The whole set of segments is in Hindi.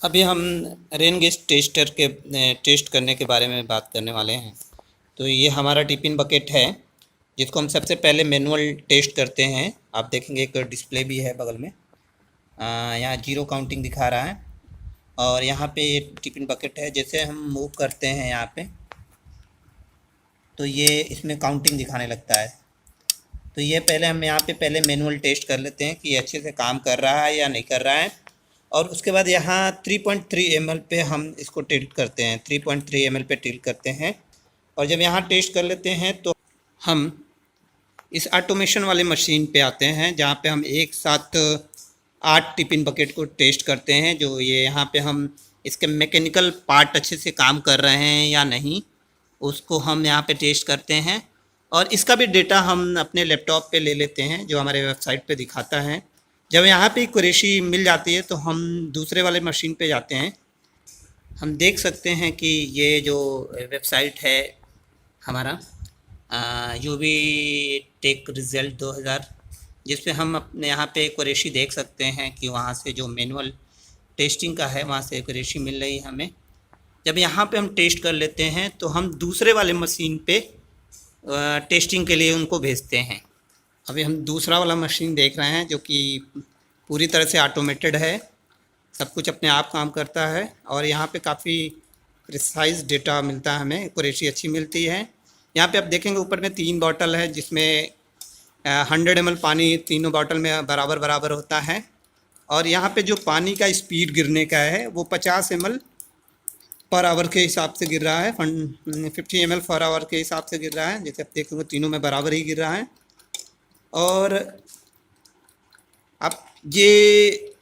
अभी हम रेन गेज टेस्टर के टेस्ट करने के बारे में बात करने वाले हैं। तो ये हमारा टिफिन बकेट है जिसको हम सबसे पहले मैनुअल टेस्ट करते हैं। आप देखेंगे एक डिस्प्ले भी है बगल में। यहाँ जीरो काउंटिंग दिखा रहा है और यहाँ पे ये टिफिन बकेट है। जैसे हम मूव करते हैं यहाँ पे तो ये इसमें काउंटिंग दिखाने लगता है। तो ये पहले हम यहाँ पे पहले मैनुअल टेस्ट कर लेते हैं कि ये अच्छे से काम कर रहा है या नहीं कर रहा है। और उसके बाद यहाँ 3.3 ml पे हम इसको टिल्ट करते हैं, 3.3 ml पे टिल्ट करते हैं। और जब यहाँ टेस्ट कर लेते हैं तो हम इस ऑटोमेशन वाले मशीन पे आते हैं जहाँ पे हम एक साथ 8 टिफिन बकेट को टेस्ट करते हैं। जो ये यहाँ पे हम इसके मैकेनिकल पार्ट अच्छे से काम कर रहे हैं या नहीं उसको हम यहाँ पे टेस्ट करते हैं। और इसका भी डेटा हम अपने लैपटॉप पे ले लेते हैं जो हमारे वेबसाइट पे दिखाता है। जब यहाँ पे एक्यूरेसी मिल जाती है तो हम दूसरे वाले मशीन पे जाते हैं। हम देख सकते हैं कि ये जो वेबसाइट है हमारा यूवी टेक रिज़ल्ट 2000, जिस पे हम अपने यहाँ पे एक्यूरेसी देख सकते हैं कि वहाँ से जो मैनुअल टेस्टिंग का है वहाँ से एक्यूरेसी मिल रही है हमें। जब यहाँ पे हम टेस्ट कर लेते हैं तो हम दूसरे वाले मशीन पे टेस्टिंग के लिए उनको भेजते हैं। अभी हम दूसरा वाला मशीन देख रहे हैं जो कि पूरी तरह से ऑटोमेटेड है, सब कुछ अपने आप काम करता है। और यहाँ पे काफ़ी प्रिसाइज डेटा मिलता है हमें, एक्यूरेसी अच्छी मिलती है। यहाँ पे आप देखेंगे ऊपर में 3 बॉटल है जिसमें 100 ml पानी तीनों बॉटल में बराबर बराबर होता है। और यहाँ पे जो पानी का स्पीड गिरने का है वो 50 ml पर आवर के हिसाब से गिर रहा है, 50 ml पर आवर के हिसाब से गिर रहा है। जैसे आप देखेंगे तीनों में बराबर ही गिर रहा है। और अब ये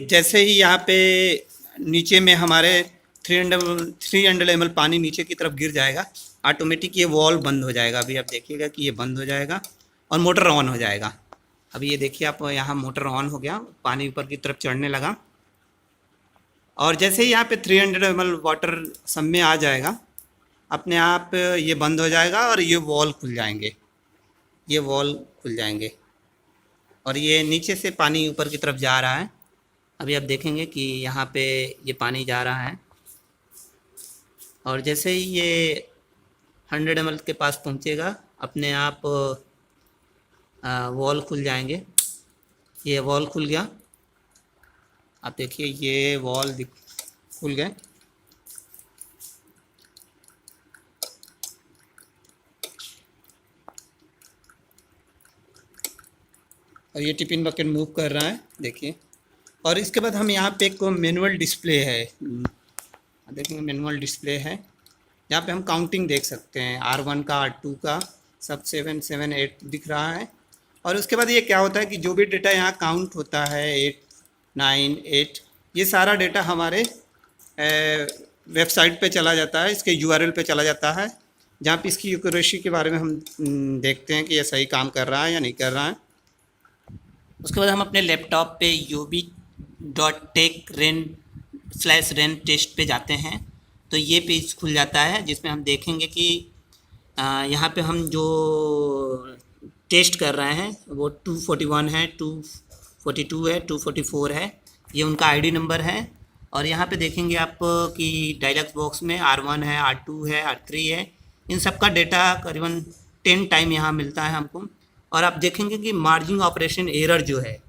जैसे ही यहाँ पे नीचे में हमारे 300 ml पानी नीचे की तरफ गिर जाएगा, ऑटोमेटिक ये वॉल्व बंद हो जाएगा। अभी आप देखिएगा कि ये बंद हो जाएगा और मोटर ऑन हो जाएगा। अभी ये देखिए आप, यहाँ मोटर ऑन हो गया, पानी ऊपर की तरफ चढ़ने लगा। और जैसे ही यहाँ पे 300 ml वाटर सब में आ जाएगा अपने आप ये बंद हो जाएगा और ये वॉल्व खुल जाएंगे, ये वॉल्व खुल जाएंगे और ये नीचे से पानी ऊपर की तरफ जा रहा है। अभी आप देखेंगे कि यहाँ पे ये पानी जा रहा है और जैसे ही ये 100 ml के पास पहुँचेगा अपने आप वॉल्व खुल जाएंगे। ये वॉल्व खुल गया, आप देखिए ये वॉल्व खुल गए। और ये टिफिन बकेट मूव कर रहा है, देखिए। और इसके बाद हम यहाँ पे एक मैनुअल डिस्प्ले है, देखेंगे मैनुअल डिस्प्ले है जहाँ पे हम काउंटिंग देख सकते हैं, R1 का, R2 का, सब 7, 7, 8 दिख रहा है। और उसके बाद ये क्या होता है कि जो भी डेटा यहाँ काउंट होता है 8, 9, 8, ये सारा डेटा हमारे वेबसाइट पे चला जाता है, इसके URL पे चला जाता है जहाँ पे इसकी एक्यूरेसी के बारे में हम देखते हैं कि ये सही काम कर रहा है या नहीं कर रहा है। उसके बाद हम अपने लैपटॉप पे uv.tech/ren टेस्ट पे जाते हैं तो ये पेज खुल जाता है जिसमें हम देखेंगे कि यहाँ पे हम जो टेस्ट कर रहे हैं वो 241 है, 242 है, 244 है, ये उनका आईडी नंबर है। और यहाँ पे देखेंगे आप कि डायलॉग बॉक्स में R1 है, R2 है, R3 है, इन सब का डेटा करीबन 10 टाइम यहाँ मिलता है हमको। और आप देखेंगे कि मार्जिन ऑपरेशन एरर जो है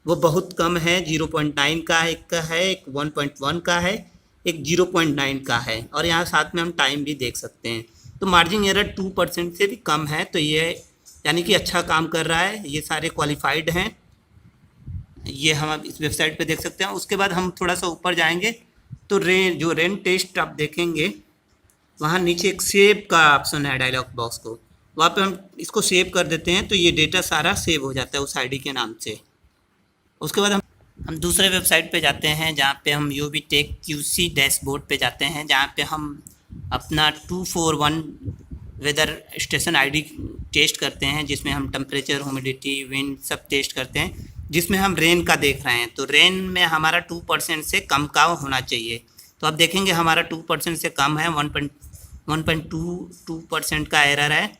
वो बहुत कम है, 0.9 का है, एक का है, एक 1.1 का है, एक 0.9 का है। और यहाँ साथ में हम टाइम भी देख सकते हैं। तो मार्जिन एरर 2% से भी कम है, तो ये यानी कि अच्छा काम कर रहा है। ये सारे क्वालिफाइड हैं, ये हम इस वेबसाइट पे देख सकते हैं। उसके बाद हम थोड़ा सा ऊपर जाएंगे तो रेन टेस्ट आप देखेंगे, वहाँ नीचे एक सेव का ऑप्शन है डायलॉग बॉक्स को, वहाँ पे हम इसको सेव कर देते हैं तो ये डेटा सारा सेव हो जाता है उस आईडी के नाम से। उसके बाद हम दूसरे वेबसाइट पे जाते हैं जहाँ पे हम यूवी टेक QC डैशबोर्ड पे जाते हैं, जहाँ पे हम अपना 241 वेदर स्टेशन आईडी टेस्ट करते हैं, जिसमें हम टेम्परेचर, ह्यूमिडिटी, विंड सब टेस्ट करते हैं। जिसमें हम रेन का देख रहे हैं तो रेन में हमारा 2% से कम का होना चाहिए। तो आप देखेंगे हमारा 2% से कम है, 1.22% का एरर है।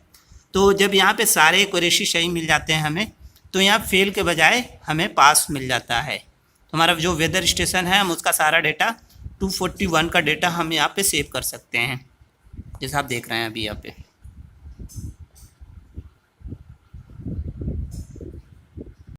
तो जब यहाँ पे सारे एक्यूरेसी सही मिल जाते हैं हमें, तो यहाँ फेल के बजाय हमें पास मिल जाता है। तो हमारा जो वेदर स्टेशन है हम उसका सारा डेटा 241 का डेटा हम यहाँ पे सेव कर सकते हैं, जैसे आप देख रहे हैं अभी यहाँ पे।